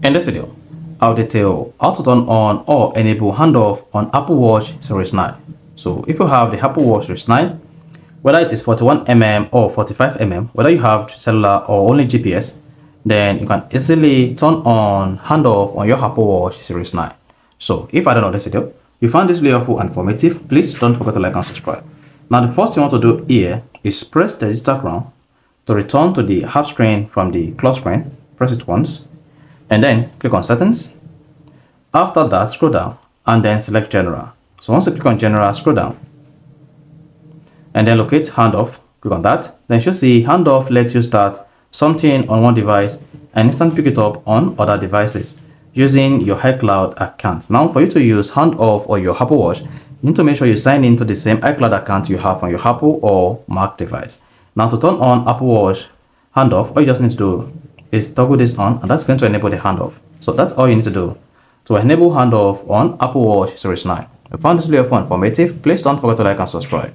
In this video, I'll detail how to turn on or enable handoff on Apple Watch Series 9. So if you have the Apple Watch Series 9, whether it is 41mm or 45mm, whether you have cellular or only GPS, then you can easily turn on handoff on your Apple Watch Series 9. So if I don't know this video, you found this video helpful and informative, please don't forget to like and subscribe. Now the first thing you want to do here is press the digital crown to return to the app screen from the clock screen. Press it once and then click on settings. After that, scroll down and then select general. So once you click on general, scroll down and then locate handoff. Click on that. Then you should see handoff lets you start something on one device and instantly pick it up on other devices using your iCloud account. Now for you to use handoff on your Apple Watch, you need to make sure you sign into the same iCloud account you have on your Apple or Mac device. Now to turn on Apple Watch handoff, all you just need to do is toggle this on, and that's going to enable the handoff. So that's all you need to do to enable handoff on Apple Watch Series 9. If you found this video informative, please don't forget to like and subscribe.